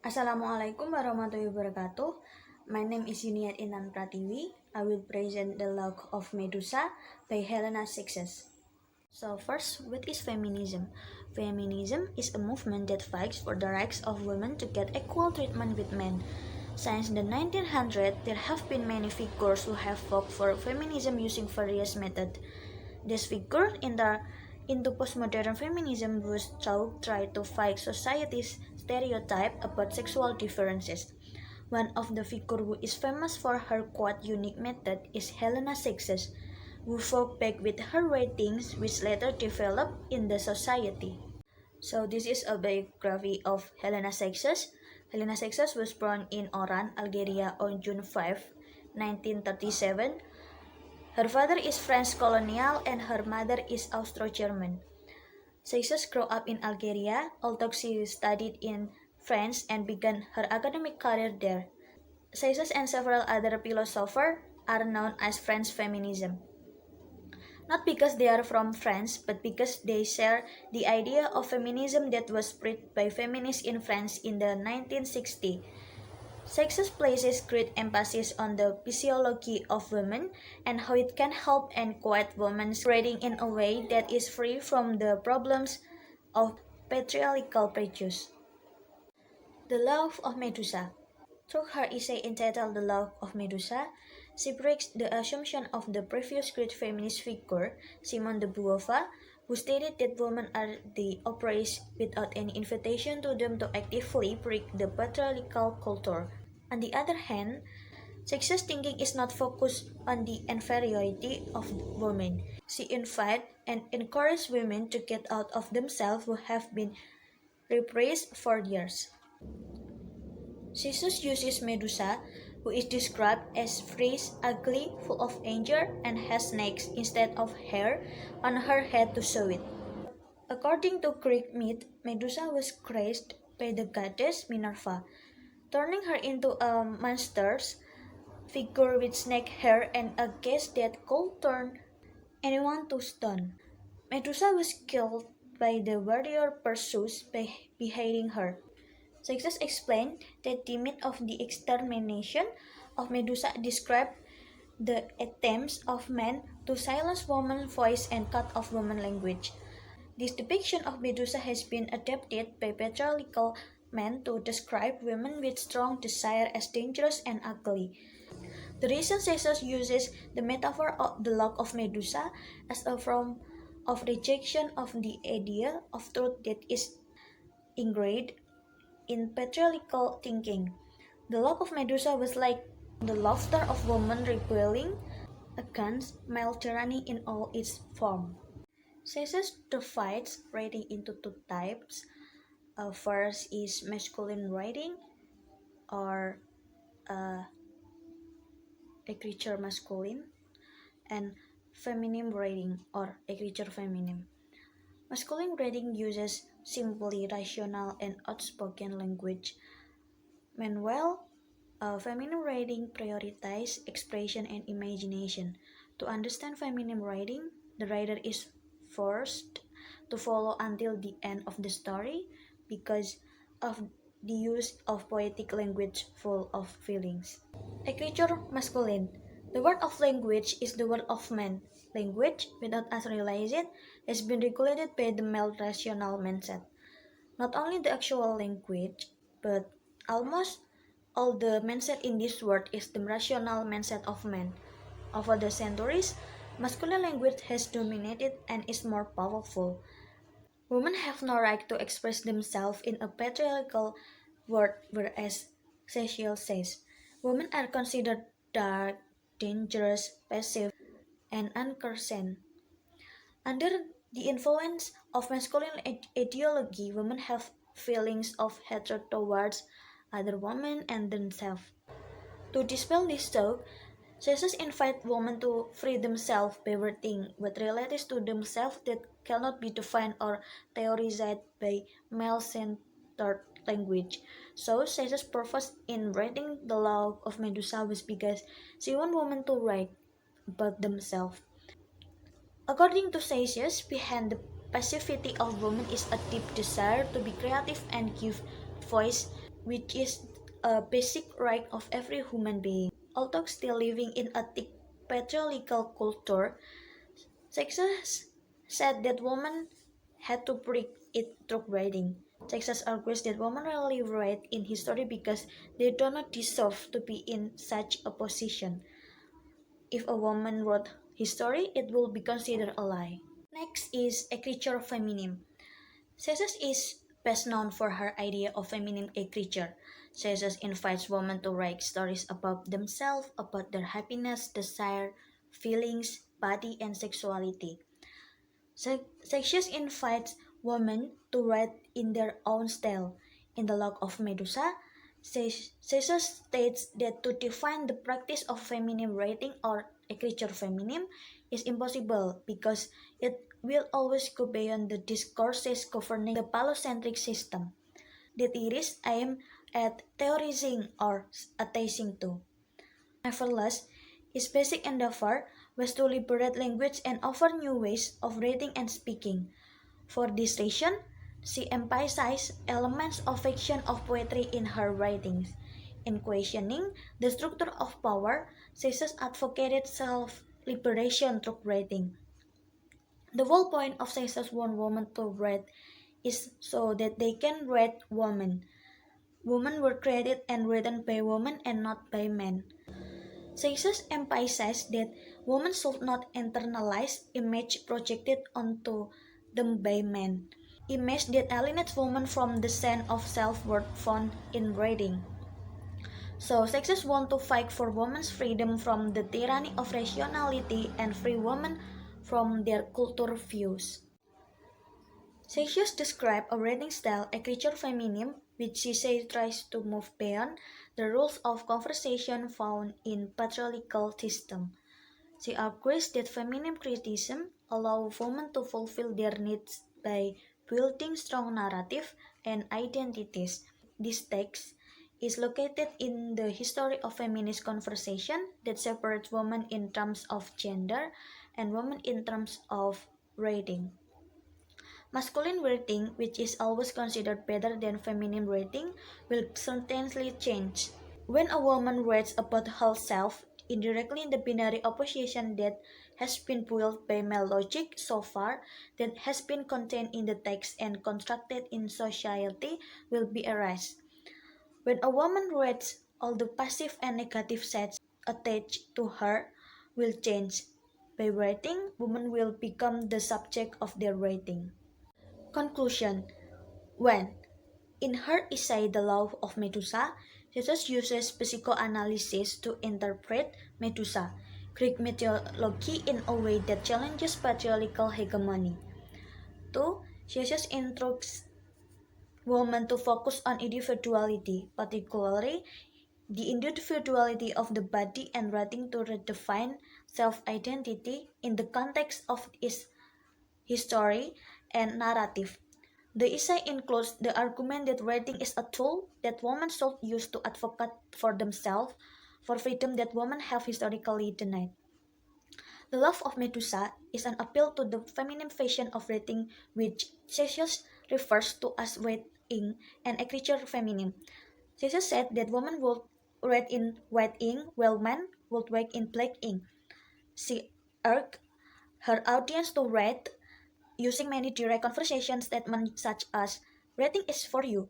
Assalamualaikum warahmatullahi wabarakatuh. My name is Yuniar Intan Pratiwi. I will present The Love of Medusa by Helene Cixous. So first, what is feminism? Feminism is a movement that fights for the rights of women to get equal treatment with men. Since the 1900s, there have been many figures who have fought for feminism using various methods. These figures into postmodern feminism was try to fight society's stereotype about sexual differences. One of the figures who is famous for her quite unique method is Helene Cixous, who fought back with her writings which later developed in the society. So this is a biography of Helene Cixous. Helene Cixous was born in Oran, Algeria on June 5, 1937. Her father is French colonial and her mother is Austro-German. Cixous grew up in Algeria, although she studied in France and began her academic career there. Cixous and several other philosophers are known as French feminism. Not because they are from France, but because they share the idea of feminism that was spread by feminists in France in the 1960s. Cixous places great emphasis on the physiology of women and how it can help and quiet women's rating in a way that is free from the problems of patriarchal prejudice. The Love of Medusa. Through her essay entitled The Love of Medusa, she breaks the assumption of the previous great feminist figure, Simone de Beauvoir, who stated that women are the oppressed without any invitation to them to actively break the patriarchal culture. On the other hand, sexist thinking is not focused on the inferiority of women. She invites and encourages women to get out of themselves who have been repressed for years. Cixous uses Medusa, who is described as fresh, ugly, full of anger, and has snakes instead of hair on her head to show it. According to Greek myth, Medusa was cursed by the goddess Minerva, turning her into a monstrous figure with snake hair and a gaze that could turn anyone to stone. Medusa was killed by the warrior Perseus by beheading her. Cixous explained that the myth of the extermination of Medusa described the attempts of men to silence women's voice and cut off women's language. This depiction of Medusa has been adapted by patriarchal men to describe women with strong desire as dangerous and ugly. The reason Cixous uses the metaphor of the log of Medusa as a form of rejection of the idea of truth that is ingrained in patriarchal thinking. The log of Medusa was like the laughter of women rebelling against male tyranny in all its form. Cixous divides writing into two types. First is masculine writing, or a creature masculine, and feminine writing, or a creature feminine. Masculine writing uses simply rational and outspoken language. Meanwhile, feminine writing prioritizes expression and imagination. To understand feminine writing, the writer is forced to follow until the end of the story because of the use of poetic language full of feelings. A creature masculine. The word of language is the word of man. Language, without us realizing it, has been regulated by the male rational mindset. Not only the actual language, but almost all the mindset in this world is the rational mindset of man. Over the centuries, masculine language has dominated and is more powerful. Women have no right to express themselves in a patriarchal world, whereas Cixous says, women are considered dark, dangerous, passive, and unconcerned. Under the influence of masculine ideology, women have feelings of hatred towards other women and themselves. To dispel this talk, Cixous invites women to free themselves by writing what relates to themselves that cannot be defined or theorized by male-centered language. So Cixous' purpose in writing the Law of Medusa was because she wanted women to write about themselves. According to Cixous, behind the passivity of women is a deep desire to be creative and give voice which is a basic right of every human being. Although still living in a thick patriarchal culture, Cixous said that women had to break it through writing. Cixous argues that women rarely write in history because they do not deserve to be in such a position. If a woman wrote history, it will be considered a lie. Next is écriture féminine. Cixous is best known for her idea of feminine écriture. Cixous invites women to write stories about themselves, about their happiness, desire, feelings, body, and sexuality. Cixous invites women to write in their own style. In the Log of Medusa, Cixous states that to define the practice of feminine writing or écriture féminine is impossible because it will always go beyond the discourses governing the phallocentric system that it is aimed at theorizing or atheizing to. Nevertheless, his basic endeavor was to liberate language and offer new ways of writing and speaking. For this reason, she emphasized elements of fiction of poetry in her writings. In questioning the structure of power, Cixous advocated self-liberation through writing. The whole point of Cixous want women to write is so that they can write women. Women were created and written by women and not by men. Cixous emphasized that women should not internalize image projected onto them by men, image that alienates women from the sense of self-worth found in writing. So Cixous want to fight for women's freedom from the tyranny of rationality and free women from their cultural views. Cixous described a writing style, écriture féminine, which she says tries to move beyond the rules of conversation found in patriarchal system. She argues that feminine criticism allows women to fulfill their needs by building strong narrative and identities. This text is located in the history of feminist conversation that separates women in terms of gender and women in terms of rating. Masculine writing, which is always considered better than feminine writing, will certainly change. When a woman writes about herself, indirectly in the binary opposition that has been built by male logic so far, that has been contained in the text and constructed in society, will be erased. When a woman writes, all the passive and negative sets attached to her will change. By writing, women will become the subject of their writing. Conclusion. When, in her essay The Law of Medusa, Cixous uses psychoanalysis to interpret Medusa, Greek mythology, in a way that challenges patriarchal hegemony. 2. Cixous instructs women to focus on individuality, particularly the individuality of the body, and writing to redefine self-identity in the context of its history and narrative. The essay includes the argument that writing is a tool that women should use to advocate for themselves, for freedom that women have historically denied. The Love of Medusa is an appeal to the feminine fashion of writing, which Cixous refers to as white ink and écriture féminine. Cixous said that women would write in white ink while men would write in black ink. She urged her audience to write using many direct conversation statements such as, writing is for you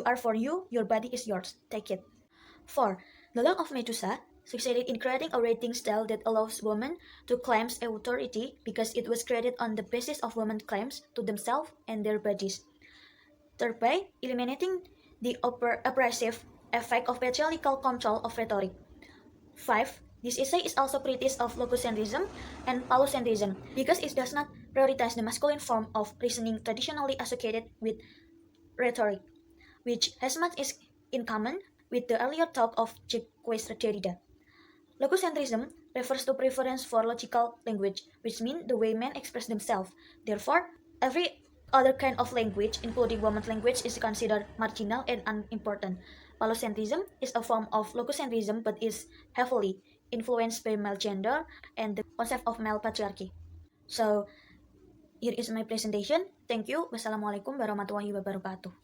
are for you, your body is yours, take it. 4. The Law of Medusa succeeded in creating a writing style that allows women to claim authority because it was created on the basis of women's claims to themselves and their bodies, thereby eliminating the oppressive effect of patriarchal control of rhetoric. 5. This essay is also critics of logocentrism and phallocentrism because it does not prioritize the masculine form of reasoning traditionally associated with rhetoric, which has much in common with the earlier talk of Jacques Derrida. Logocentrism refers to preference for logical language, which means the way men express themselves. Therefore, every other kind of language, including women's language, is considered marginal and unimportant. Phallocentrism is a form of logocentrism but is heavily influenced by male gender and the concept of male patriarchy. So, here is my presentation. Thank you. Wassalamualaikum warahmatullahi wabarakatuh.